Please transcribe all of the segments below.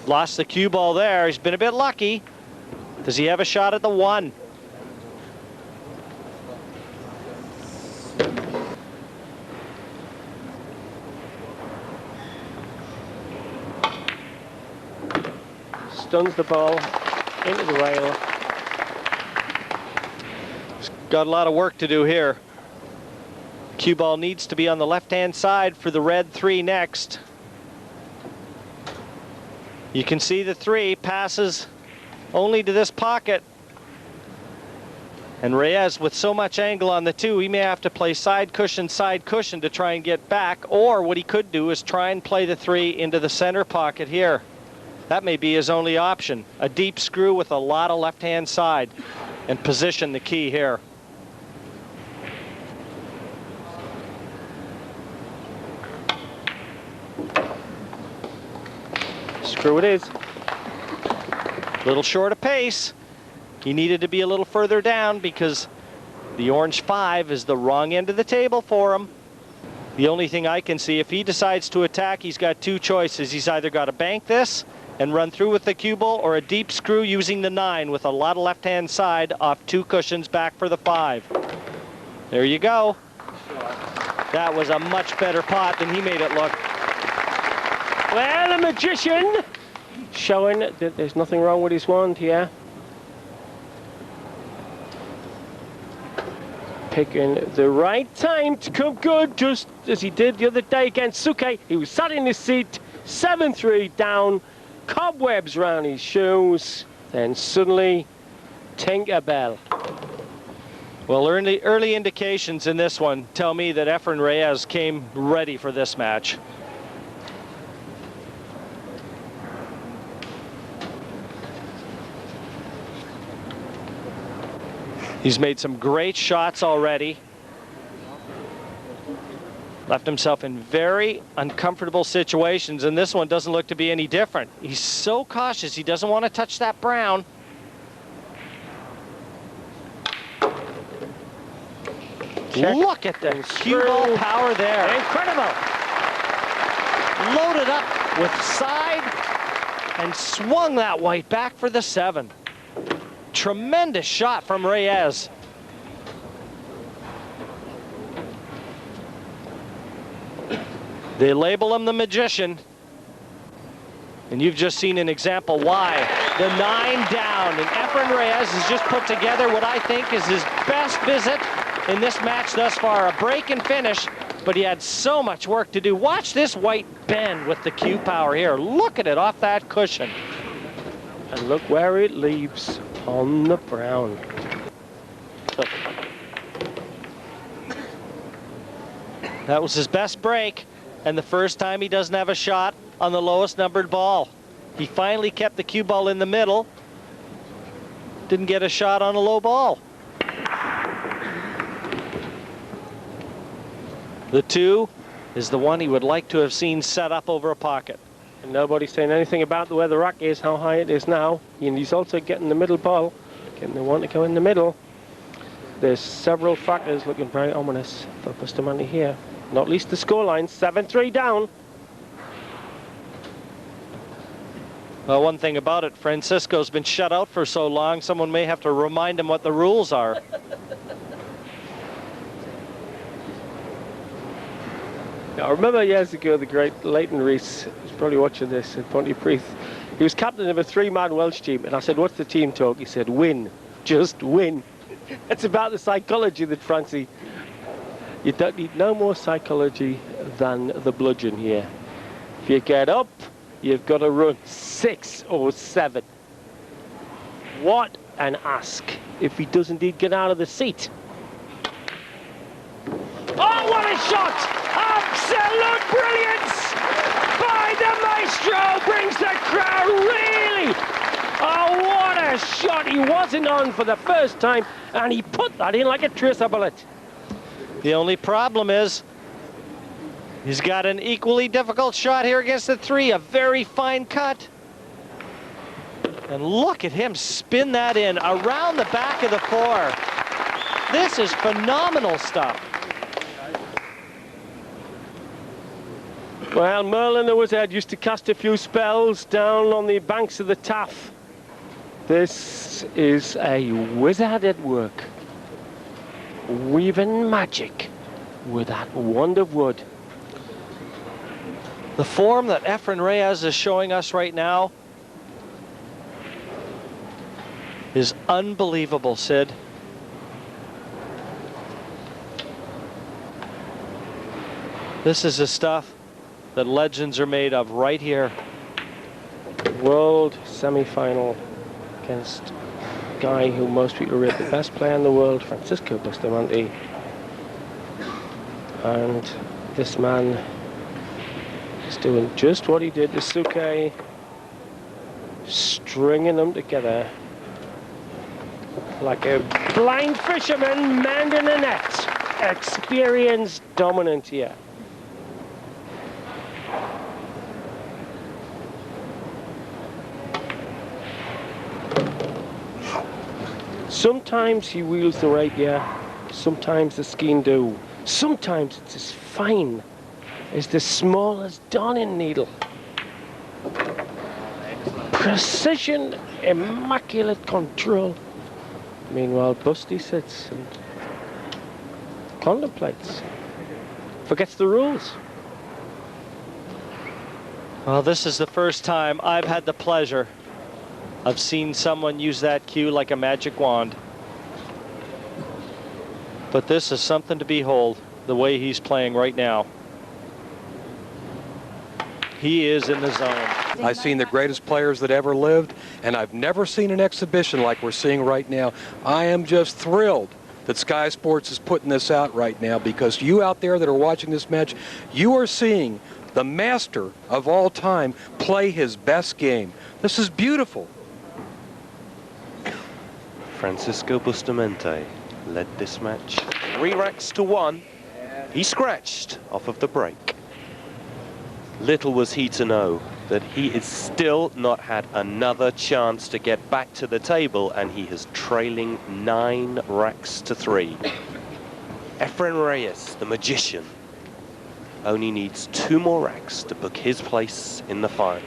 Lost the cue ball there. He's been a bit lucky. Does he have a shot at the 1? Stuns the ball into the rail. He's got a lot of work to do here. Cue ball needs to be on the left-hand side for the red 3 next. You can see the 3 passes only to this pocket. And Reyes, with so much angle on the 2, he may have to play side cushion to try and get back. Or what he could do is try and play the 3 into the center pocket here. That may be his only option. A deep screw with a lot of left-hand side. And position the key here. Screw it is. A little short of pace. He needed to be a little further down because the orange 5 is the wrong end of the table for him. The only thing I can see, if he decides to attack, he's got 2 choices. He's either got to bank this and run through with the cue ball, or a deep screw using the 9 with a lot of left-hand side off 2 cushions back for the 5. There you go. That was a much better pot than he made it look. Well, a magician showing that there's nothing wrong with his wand here. Picking the right time to come good, just as he did the other day against Suke. He was sat in his seat, 7-3 down, cobwebs round his shoes, then suddenly Tinkerbell. Well, early indications in this one tell me that Efren Reyes came ready for this match. He's made some great shots already. Left himself in very uncomfortable situations, and this one doesn't look to be any different. He's so cautious, he doesn't want to touch that brown. Check. Look at the cue ball power there. Incredible. Loaded up with side and swung that white back for the 7. Tremendous shot from Reyes. They label him the magician. And you've just seen an example why. The 9 down, and Efren Reyes has just put together what I think is his best visit in this match thus far. A break and finish, but he had so much work to do. Watch this white bend with the cue power here. Look at it off that cushion. And look where it leaves on the brown. That was his best break, and the first time he doesn't have a shot on the lowest numbered ball. He finally kept the cue ball in the middle. Didn't get a shot on a low ball. The 2 is the one he would like to have seen set up over a pocket. And nobody's saying anything about where the rack is, how high it is now. And he's also getting the middle ball, getting the one to go in the middle. There's several factors looking very ominous for Bustamante here. Not least the scoreline, 7-3 down. Well, one thing about it, Francisco's been shut out for so long, someone may have to remind him what the rules are. I remember years ago the great Leighton Rees was probably watching this at Pontypridd. He was captain of a 3-man Welsh team, and I said, "What's the team talk?" He said, "Win, just win." It's about the psychology that Francie. You don't need no more psychology than the bludgeon here. If you get up, you've got to run 6 or 7. What an ask if he does indeed get out of the seat. Oh, what a shot! Absolute brilliance by the maestro, brings the crowd really. Oh, what a shot. He wasn't on for the first time, and he put that in like a tracer bullet. The only problem is he's got an equally difficult shot here against the 3, a very fine cut. And look at him spin that in around the back of the 4. This is phenomenal stuff. Well, Merlin the Wizard used to cast a few spells down on the banks of the Taff. This is a wizard at work, weaving magic with that wand of wood. The form that Efren Reyes is showing us right now is unbelievable, Sid. This is the stuff that legends are made of right here. World semi-final against a guy who most people rate the best player in the world, Francisco Bustamante. And this man is doing just what he did to Suke, stringing them together like a blind fisherman mending a net. Experienced dominant here. Sometimes he wields the rapier, sometimes the skein do. Sometimes it's as fine as the smallest darning needle. Precision, immaculate control. Meanwhile, Busty sits and contemplates, forgets the rules. Well, this is the first time I've had the pleasure of seeing someone use that cue like a magic wand. But this is something to behold, the way he's playing right now. He is in the zone. I've seen the greatest players that ever lived, and I've never seen an exhibition like we're seeing right now. I am just thrilled that Sky Sports is putting this out right now, because you out there that are watching this match, you are seeing the master of all time play his best game. This is beautiful. Francisco Bustamante led this match 3 racks to 1. He scratched off of the break. Little was he to know that he is still not had another chance to get back to the table, and he is trailing 9 racks to 3. Efren Reyes, the magician, only needs 2 more racks to book his place in the final.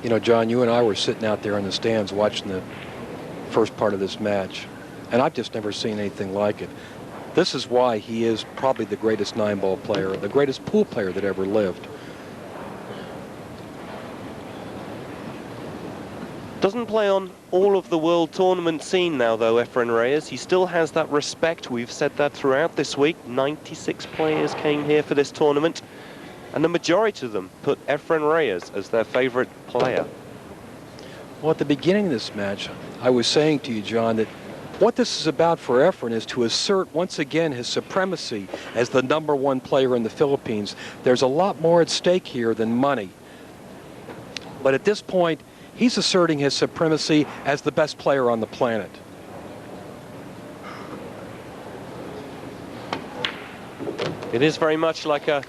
You know, John, you and I were sitting out there in the stands watching the first part of this match, and I've just never seen anything like it. This is why he is probably the greatest 9-ball player, the greatest pool player that ever lived. Doesn't play on all of the world tournament scene now, though, Efren Reyes. He still has that respect. We've said that throughout this week. 96 players came here for this tournament, and the majority of them put Efren Reyes as their favorite player. Well, at the beginning of this match, I was saying to you, John, that what this is about for Efren is to assert once again his supremacy as the #1 player in the Philippines. There's a lot more at stake here than money. But at this point, he's asserting his supremacy as the best player on the planet. It is very much like a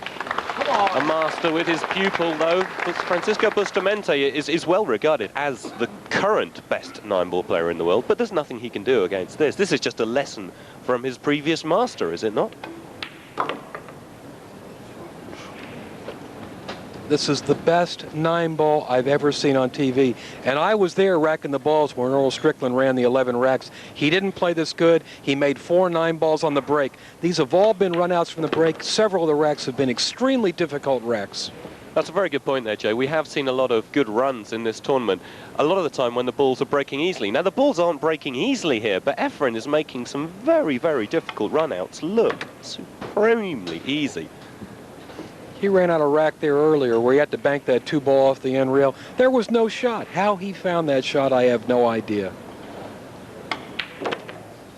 master with his pupil, though. Francisco Bustamante is well regarded as the current best 9-ball player in the world, but there's nothing he can do against this. This is just a lesson from his previous master, is it not? This is the best 9-ball I've ever seen on TV. And I was there racking the balls when Earl Strickland ran the 11 racks. He didn't play this good. He made 4 9-balls on the break. These have all been runouts from the break. Several of the racks have been extremely difficult racks. That's a very good point there, Jay. We have seen a lot of good runs in this tournament, a lot of the time when the balls are breaking easily. Now, the balls aren't breaking easily here, but Efren is making some very, very difficult runouts look supremely easy. He ran out of rack there earlier where he had to bank that 2-ball off the end rail. There was no shot. How he found that shot, I have no idea.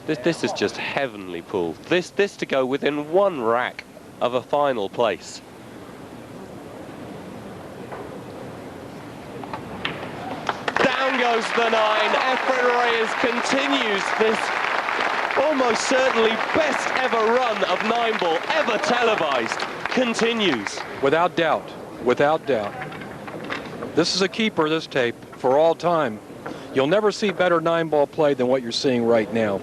This is just heavenly pool. This to go within 1 rack of a final place. Down goes the 9. Efren Reyes continues this almost certainly best ever run of 9-ball ever televised. Continues. Without doubt. Without doubt. This is a keeper, this tape, for all time. You'll never see better 9-ball play than what you're seeing right now.